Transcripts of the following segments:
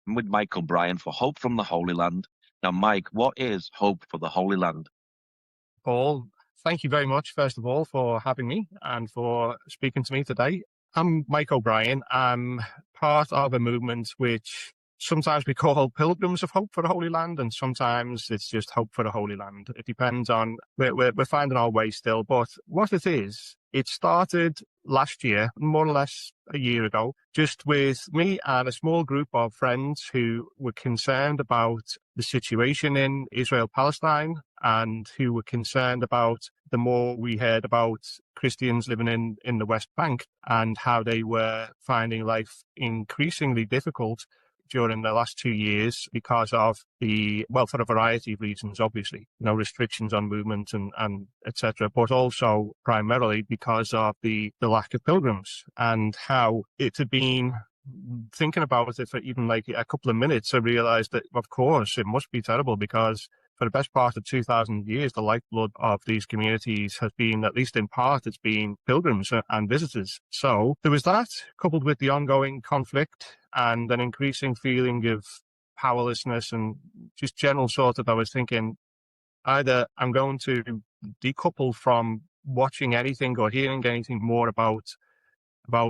With Mike O'Brien for Hope from the Holy Land. Now, Mike, what is Hope for the Holy Land? Paul, thank you very much, first of all, for having me and for speaking to me today. I'm Mike O'Brien. I'm part of a movement which sometimes we call Pilgrims of Hope for the Holy Land, and sometimes it's just Hope for the Holy Land. It depends on, we're finding our way still. But what it is, it started last year, more or less a year ago, just with me and a small group of friends who were concerned about the situation in Israel-Palestine and who were concerned about the more we heard about Christians living in the West Bank and how they were finding life increasingly difficult during the last 2 years because of for a variety of reasons, obviously, restrictions on movement and etc., but also primarily because of the lack of pilgrims and how it had been. Thinking about it for even like a couple of minutes, I realized that, of course, it must be terrible because for the best part of 2,000 years, the lifeblood of these communities has been, at least in part, it's been pilgrims and visitors. So there was that, coupled with the ongoing conflict and an increasing feeling of powerlessness and just general sort of, I was thinking, either I'm going to decouple from watching anything or hearing anything more about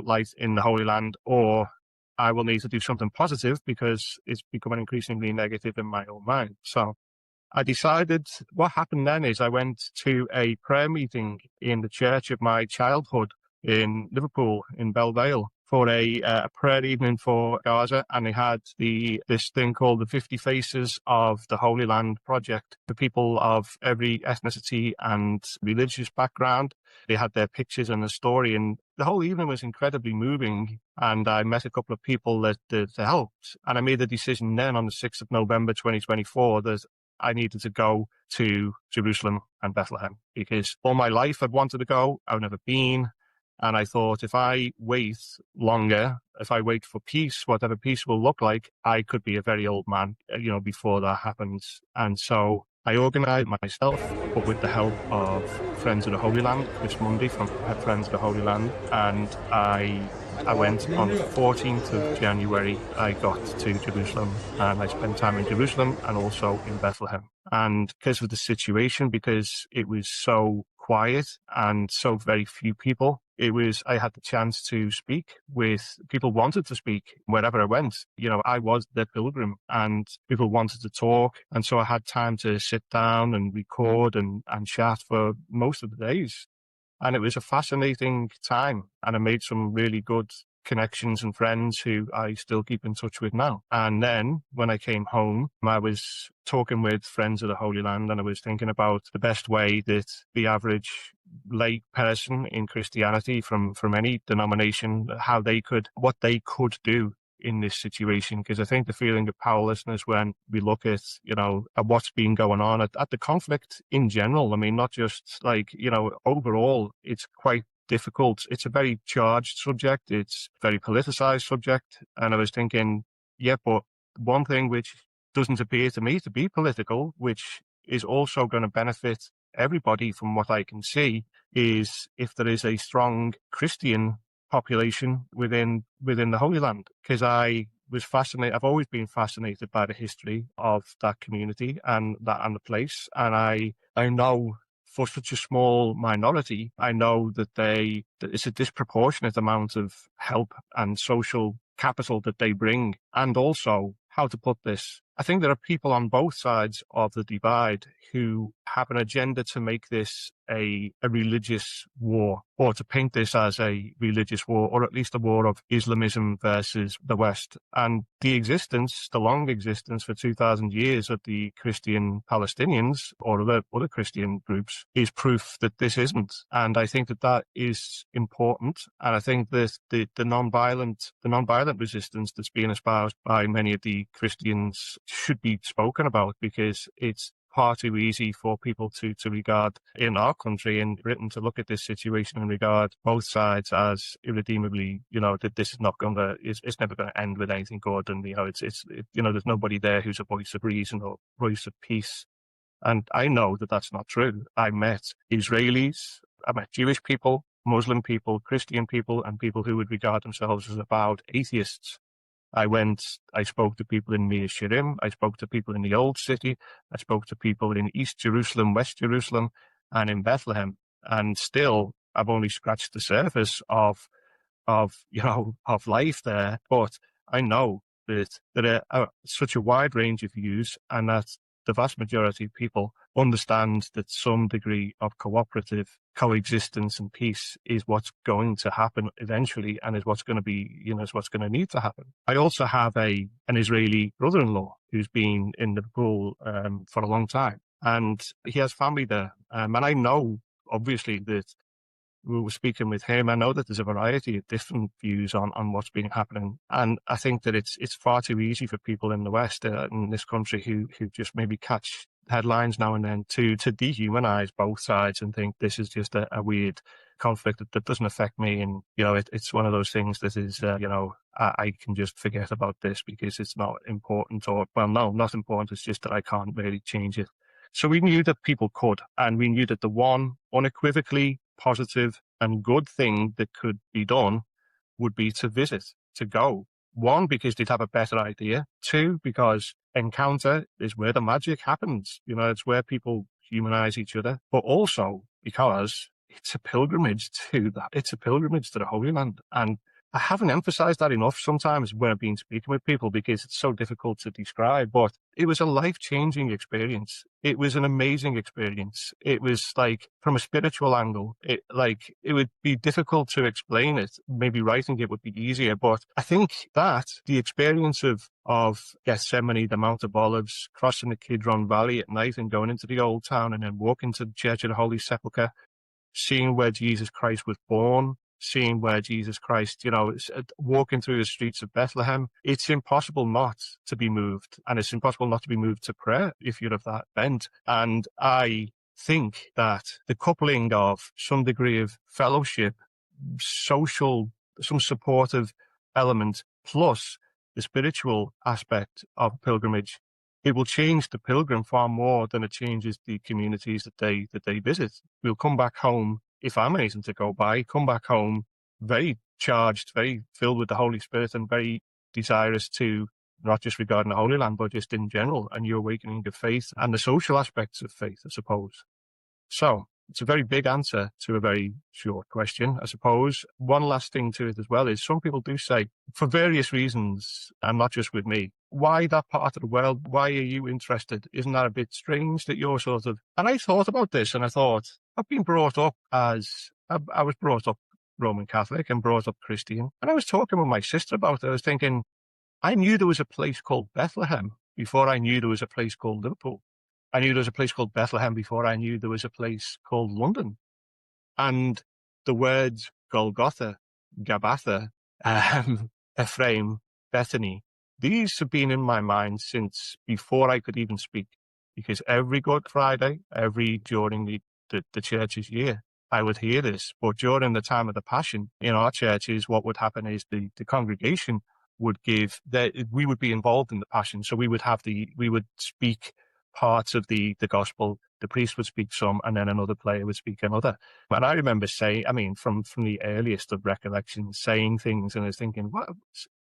life in the Holy Land, or I will need to do something positive because it's becoming increasingly negative in my own mind. So I decided what happened then is I went to a prayer meeting in the church of my childhood in Liverpool, in Belvale, for a prayer evening for Gaza, and they had this thing called the 50 Faces of the Holy Land project for people of every ethnicity and religious background. They had their pictures and the story, and the whole evening was incredibly moving, and I met a couple of people that helped, and I made the decision then on the 6th of November 2024 that I needed to go to Jerusalem and Bethlehem because all my life I'd wanted to go, I've never been. And I thought if I wait longer, if I wait for peace, whatever peace will look like, I could be a very old man, before that happens. And so I organised myself, but with the help of Friends of the Holy Land, Chris Mundy from Friends of the Holy Land. And I went on the 14th of January. I got to Jerusalem and I spent time in Jerusalem and also in Bethlehem. And because of the situation, because it was so quiet and so very few people, I had the chance to speak with people who wanted to speak wherever I went. I was their pilgrim and people wanted to talk. And so I had time to sit down and record and chat for most of the days. And it was a fascinating time. And I made some really good connections and friends who I still keep in touch with now. And then when I came home, I was talking with Friends of the Holy Land and I was thinking about the best way that the average lay person in Christianity from any denomination, what they could do in this situation, because I think the feeling of powerlessness when we look at what's been going on at the conflict in general, I mean, not just overall, it's quite difficult. It's a very charged subject. It's a very politicized subject. And I was thinking, but one thing which doesn't appear to me to be political, which is also going to benefit everybody from what I can see, is if there is a strong Christian population within the Holy Land. Because I've always been fascinated by the history of that community and the place. And I know for such a small minority, I know that it's a disproportionate amount of help and social capital that they bring. And also, how to put this, I think there are people on both sides of the divide who have an agenda to make this a religious war, or to paint this as a religious war, or at least a war of Islamism versus the West. And the long existence for 2,000 years of the Christian Palestinians or other Christian groups is proof that this isn't. And I think that is important. And I think that the non-violent resistance that's being espoused by many of the Christians should be spoken about, because it's far too easy for people to regard in our country, in Britain, to look at this situation and regard both sides as irredeemably, that this is not going to, it's never going to end with anything good. And, there's nobody there who's a voice of reason or voice of peace. And I know that that's not true. I met Israelis, I met Jewish people, Muslim people, Christian people, and people who would regard themselves as avowed atheists. I spoke to people in Mir Shirim, I spoke to people in the Old City, I spoke to people in East Jerusalem, West Jerusalem, and in Bethlehem. And still, I've only scratched the surface of life there. But I know that there are such a wide range of views, and that the vast majority of people understand that some degree of cooperative coexistence and peace is what's going to happen eventually, and is what's going to be, is what's going to need to happen. I also have an Israeli brother-in-law who's been in Liverpool for a long time, and he has family there. And I know, obviously, that we were speaking with him. I know that there's a variety of different views on what's been happening. And I think that it's far too easy for people in the West, in this country, who just maybe catch headlines now and then to dehumanize both sides and think this is just a weird conflict that doesn't affect me. And, it's one of those things that is, I can just forget about this because it's not important, or, well, no, not important. It's just that I can't really change it. So we knew that people could, and we knew that the one unequivocally positive and good thing that could be done would be to visit, to go. One, because they'd have a better idea. Two, because encounter is where the magic happens. It's where people humanize each other. But also because it's a pilgrimage to that. It's a pilgrimage to the Holy Land. And I haven't emphasized that enough sometimes when I've been speaking with people, because it's so difficult to describe. But it was a life-changing experience. It was an amazing experience. It was like, from a spiritual angle, it would be difficult to explain it. Maybe writing it would be easier. But I think that the experience of Gethsemane, the Mount of Olives, crossing the Kidron Valley at night and going into the Old Town, and then walking to the Church of the Holy Sepulchre, seeing where Jesus Christ was born, seeing where Jesus Christ, walking through the streets of Bethlehem, it's impossible not to be moved. And it's impossible not to be moved to prayer if you're of that bent. And I think that the coupling of some degree of fellowship, social, some supportive element, plus the spiritual aspect of pilgrimage, it will change the pilgrim far more than it changes the communities that they visit. We'll come back home, if I'm anything to go by, come back home very charged, very filled with the Holy Spirit, and very desirous to, not just regarding the Holy Land, but just in general, and your awakening of faith and the social aspects of faith, I suppose. So it's a very big answer to a very short question, I suppose. One last thing to it as well is, some people do say, for various reasons, and not just with me, why that part of the world? Why are you interested? Isn't that a bit strange that you're sort of... And I thought about this, and I thought, I've been brought up as... I was brought up Roman Catholic and brought up Christian. And I was talking with my sister about it. I was thinking, I knew there was a place called Bethlehem before I knew there was a place called Liverpool. I knew there was a place called Bethlehem before I knew there was a place called London. And the words Golgotha, Gabbatha, Ephraim, Bethany, these have been in my mind since before I could even speak. Because every Good Friday, during the church's year, I would hear this. But during the time of the Passion, in our churches, what would happen is the congregation would give, we would be involved in the Passion. So we would speak parts of the gospel. The priest would speak some, and then another player would speak another. And I remember from the earliest of recollections, saying things, and I was thinking, what?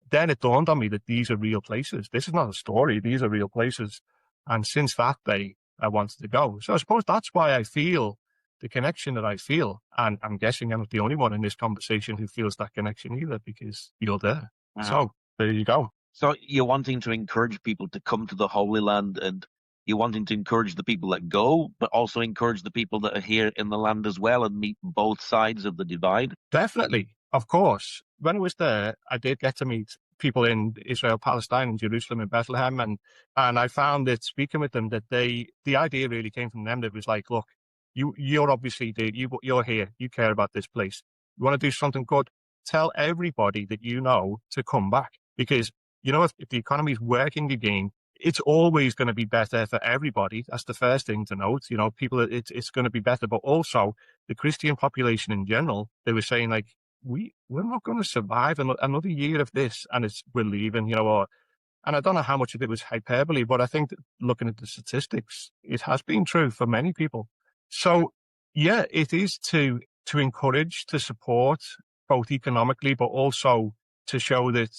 Then it dawned on me that these are real places. This is not a story. These are real places. And since that day, I wanted to go. So I suppose that's why I feel the connection that I feel. And I'm guessing I'm not the only one in this conversation who feels that connection either, because you're there. Wow. So there you go. So you're wanting to encourage people to come to the Holy Land, and you're wanting to encourage the people that go, but also encourage the people that are here in the land as well, and meet both sides of the divide? Definitely. Of course. When I was there, I did get to meet people in Israel, Palestine, and Jerusalem, and Bethlehem, and I found that speaking with them, that the idea really came from them. That was like, look, you're obviously you're here, you care about this place, you want to do something good. Tell everybody that you know to come back, because if the economy is working again, it's always going to be better for everybody. That's the first thing to note. People, it's going to be better, but also the Christian population in general, they were saying like, we're not going to survive another year of this, and we're leaving, and I don't know how much of it was hyperbole, but I think that looking at the statistics, it has been true for many people. So yeah, it is to encourage, to support, both economically, but also to show that,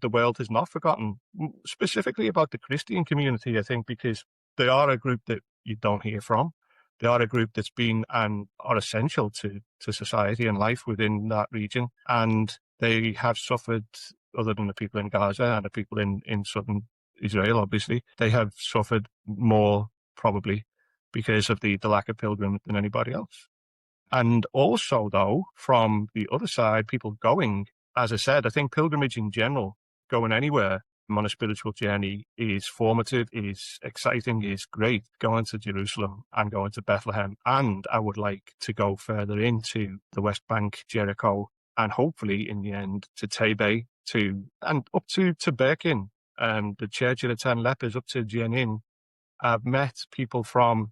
the world has not forgotten, specifically about the Christian community, I think, because they are a group that you don't hear from. They are a group that's been and are essential to society and life within that region. And they have suffered, other than the people in Gaza and the people in southern Israel, obviously, they have suffered more probably because of the lack of pilgrims than anybody else. And also, though, from the other side, people going, as I said, I think pilgrimage in general, going anywhere on a spiritual journey is formative, is exciting, is great. Going to Jerusalem and going to Bethlehem. And I would like to go further into the West Bank, Jericho, and hopefully in the end to Tebeh, and up to Birkin, the Church of the Ten Lepers, up to Jenin. I've met people from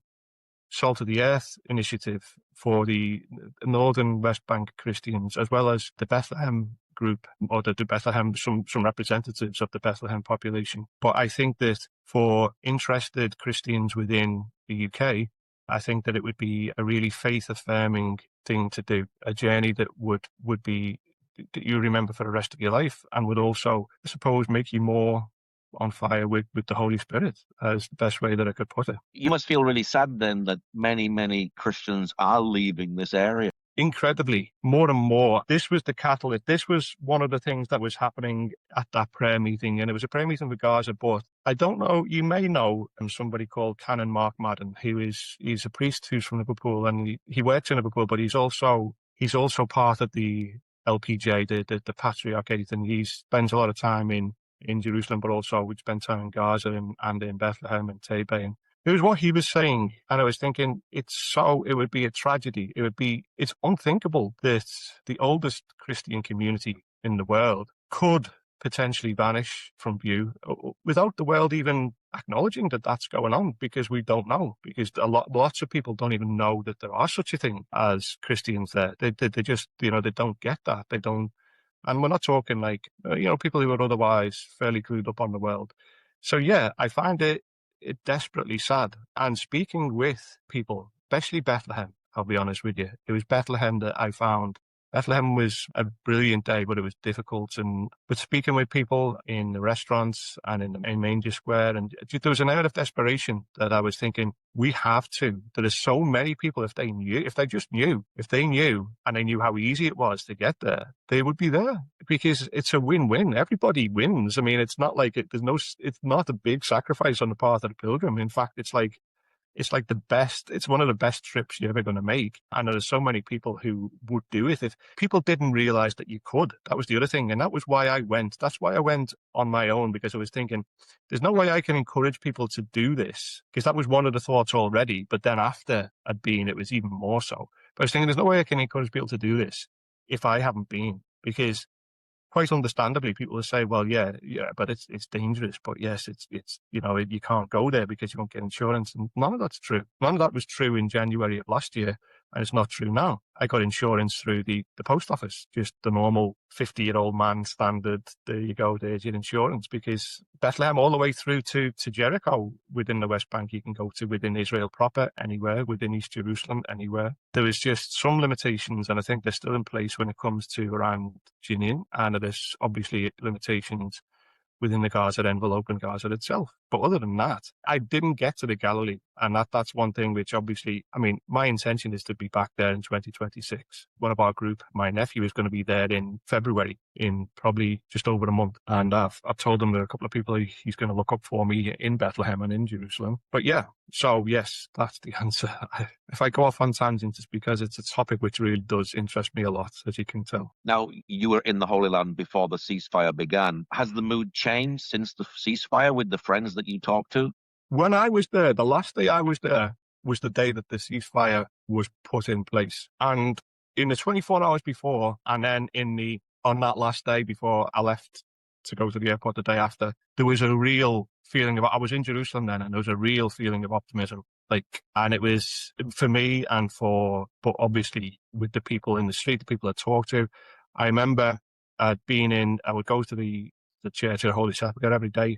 Salt of the Earth initiative for the Northern West Bank Christians, as well as the Bethlehem group, or the Bethlehem, some representatives of the Bethlehem population. But I think that for interested Christians within the UK, I think that it would be a really faith-affirming thing to do, a journey that would be that you remember for the rest of your life, and would also, I suppose, make you more on fire with the Holy Spirit, as the best way that I could put it. You must feel really sad then that many, many Christians are leaving this area. Incredibly, more and more. This was the catalyst. This was one of the things that was happening at that prayer meeting, and it was a prayer meeting with Gaza. But I don't know, you may know somebody called Canon Mark Madden, he's a priest who's from Liverpool, and he works in Liverpool, but he's also part of the LPJ, the Patriarchate, and he spends a lot of time in Jerusalem, but also would spend time in Gaza and in Bethlehem and Tebeh. And it was what he was saying. And I was thinking, it would be a tragedy. It's unthinkable that the oldest Christian community in the world could potentially vanish from view without the world even acknowledging that that's going on, because we don't know, because lots of people don't even know that there are such a thing as Christians there. They just, they don't get that. They don't. And we're not talking like, people who are otherwise fairly clued up on the world. So yeah, I find it desperately sad. And speaking with people, especially Bethlehem, I'll be honest with you, it was Bethlehem that I found. Bethlehem was a brilliant day, but it was difficult. But speaking with people in the restaurants and in Manger Square, and there was an air of desperation that I was thinking, we have to. There are so many people, if they knew, and they knew how easy it was to get there, they would be there, because it's a win-win. Everybody wins. I mean, it's not like it's not a big sacrifice on the part of the pilgrim. In fact, it's one of the best trips you're ever going to make. And there's so many people who would do it if people didn't realize that you could. That was the other thing. And that was why I went. That's why I went on my own, because I was thinking, there's no way I can encourage people to do this, because that was one of the thoughts already. But then after I'd been, it was even more so. But I was thinking, there's no way I can encourage people to do this if I haven't been, because quite understandably, people will say, well, yeah, but it's dangerous. But yes, it's you can't go there because you won't get insurance. And none of that's true. None of that was true in January of last year, and it's not true now. I got insurance through the post office, just the normal 50-year-old man standard, there you go, there's your insurance, because Bethlehem all the way through to Jericho within the West Bank, you can go to within Israel proper, anywhere, within East Jerusalem, anywhere. There was just some limitations, and I think they're still in place when it comes to around Jenin, and there's obviously limitations within the Gaza envelope and Gaza itself. But other than that, I didn't get to the Galilee. And that's one thing which obviously, I mean, my intention is to be back there in 2026. One of our group, my nephew, is going to be there in February, in probably just over a month. And I've told him there are a couple of people he's going to look up for me in Bethlehem and in Jerusalem. But yeah, so yes, that's the answer. If I go off on tangents, it's because it's a topic which really does interest me a lot, as you can tell. Now, you were in the Holy Land before the ceasefire began. Has the mood changed since the ceasefire with the friends that you talked to? When I was there, the last day I was there was the day that the ceasefire was put in place. And in the 24 hours before, and then on that last day before I left to go to the airport the day after, there was a real feeling of, I was in Jerusalem then, and there was a real feeling of optimism. And it was for me but obviously with the people in the street, the people I talked to. I remember I would go to the Church of the Holy Sepulchre every day,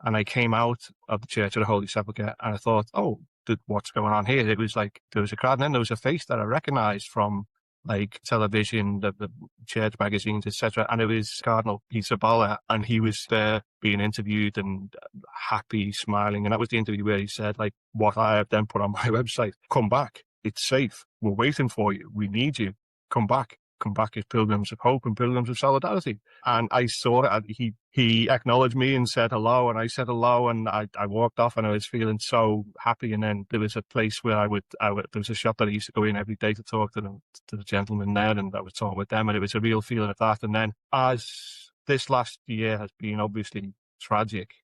and I came out of the Church of the Holy Sepulchre and I thought, oh, what's going on here? It was like, there was a crowd, and then there was a face that I recognized from television, the church magazines, etc. And it was Cardinal Pizzaballa, and he was there being interviewed and happy, smiling. And that was the interview where he said, what I have then put on my website, come back. It's safe. We're waiting for you. We need you. Come back. Come back as Pilgrims of Hope and Pilgrims of Solidarity. And I saw it. He acknowledged me and said hello, and I said hello, and I walked off, and I was feeling so happy. And then there was a place where there was a shop that I used to go in every day to talk to the gentlemen there, and I was talking with them, and it was a real feeling of that. And then, as this last year has been obviously tragic,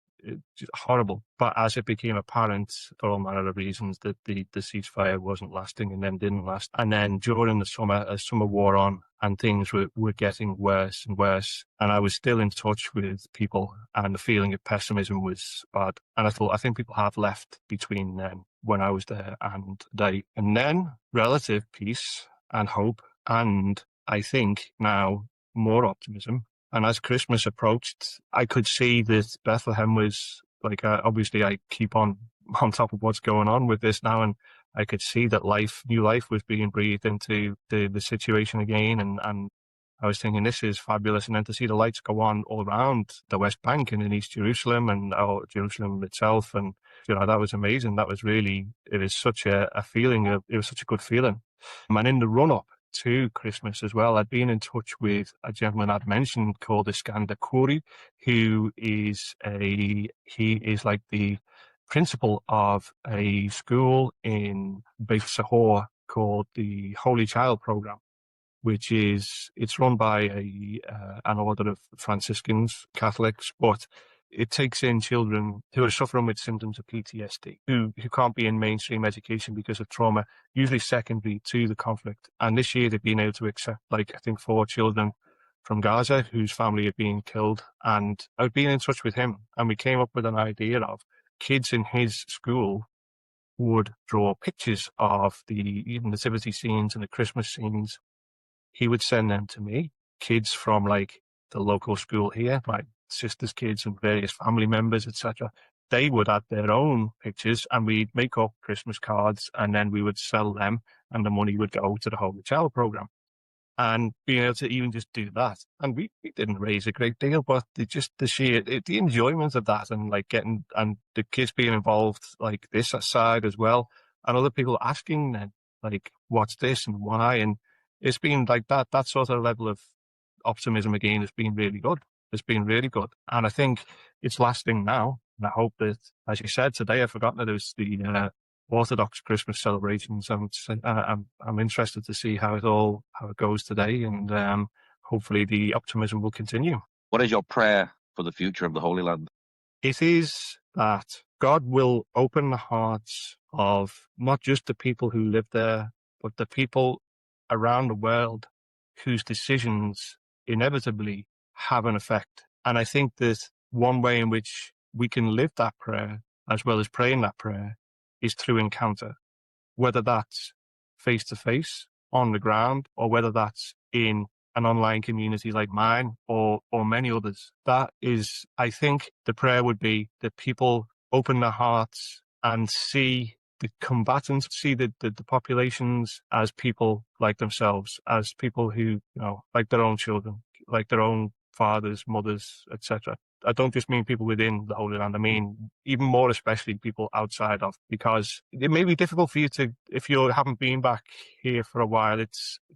just horrible, but as it became apparent for all manner of reasons that the ceasefire wasn't lasting and then didn't last, and then during the summer, as summer wore on and things were getting worse and worse, and I was still in touch with people, and the feeling of pessimism was bad. And I think people have left between then, when I was there, and today. And then relative peace and hope, and I think now more optimism. And as Christmas approached, I could see that Bethlehem was obviously I keep on top of what's going on with this now, and I could see that new life was being breathed into the situation again. And I was thinking, this is fabulous. And then to see the lights go on all around the West Bank and in East Jerusalem and Jerusalem itself. And, that was amazing. It was such a feeling it was such a good feeling. And in the run up to Christmas as well, I'd been in touch with a gentleman I'd mentioned called Iskander Khoury, who is like the principal of a school in Beit Sahor called the Holy Child Program, it's run by an order of Franciscans, Catholics, but it takes in children who are suffering with symptoms of PTSD, who can't be in mainstream education because of trauma, usually secondary to the conflict. And this year they've been able to accept, I think, 4 children from Gaza whose family had been killed. And I've been in touch with him, and we came up with an idea of kids in his school would draw pictures of even the nativity scenes and the Christmas scenes. He would send them to me, kids from the local school here, my sister's kids and various family members, etc. They would add their own pictures, and we'd make up Christmas cards, and then we would sell them, and the money would go to the Holy Child Program. And being able to even just do that, and we didn't raise a great deal, but the enjoyment of that, and getting, and the kids being involved this side as well, and other people asking them what's this and why, and it's been that sort of level of optimism again has been really good. It's been really good. And I think it's lasting now. And I hope that, as you said today, I've forgotten that it was the Orthodox Christmas celebrations. I'm interested to see how it goes today. And hopefully the optimism will continue. What is your prayer for the future of the Holy Land? It is that God will open the hearts of not just the people who live there, but the people around the world whose decisions inevitably have an effect. And I think that one way in which we can live that prayer, as well as praying that prayer, is through encounter, whether that's face to face on the ground, or whether that's in an online community like mine or many others. That is, I think the prayer would be that people open their hearts and see the combatants, see the populations as people like themselves, as people who, like their own children, like their own fathers, mothers, etc. I don't just mean people within the Holy Land. I mean, even more especially people outside of, because it may be difficult for you if you haven't been back here for a while,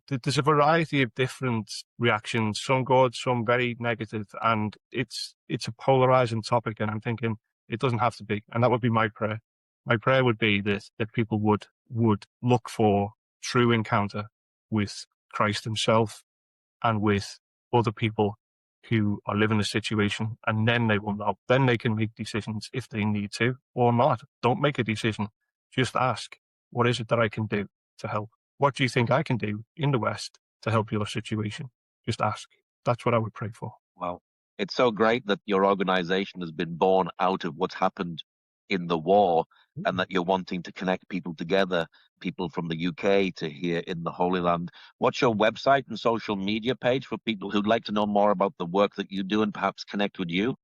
there's a variety of different reactions, some good, some very negative, and it's a polarizing topic, and I'm thinking it doesn't have to be. And that would be my prayer. My prayer would be that people would look for true encounter with Christ himself and with other people who are living the situation, and then they will know. Then they can make decisions if they need to or not. Don't make a decision. Just ask, what is it that I can do to help? What do you think I can do in the West to help your situation? Just ask. That's what I would pray for. Wow. It's so great that your organization has been born out of what's happened in the war and that you're wanting to connect people together, people from the UK to here in the Holy Land. What's your website and social media page for people who'd like to know more about the work that you do and perhaps connect with you?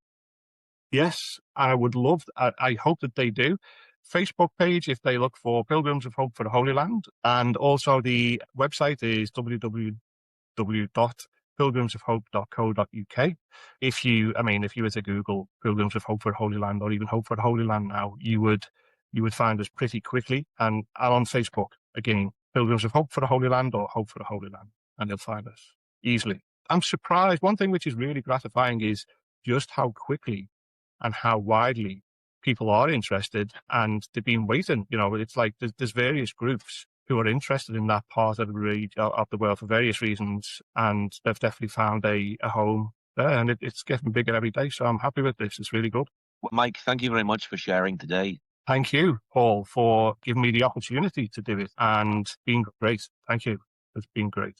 Yes, I would love, I hope that they do. Facebook page, if they look for Pilgrims of Hope for the Holy Land. And also the website is www.pilgrimsofhope.co.uk. If you were to Google Pilgrims of Hope for the Holy Land or even Hope for the Holy Land now, you would find us pretty quickly. And on Facebook, again, Pilgrims of Hope for the Holy Land or Hope for the Holy Land, and you'll find us easily. I'm surprised. One thing which is really gratifying is just how quickly and how widely people are interested, and they've been waiting. It's like there's various groups who are interested in that part of the world for various reasons, and they've definitely found a home there, and it's getting bigger every day. So I'm happy with this. It's really good. Well, Mike, thank you very much for sharing today. Thank you, Paul, for giving me the opportunity to do it, and being great. Thank you. It's been great.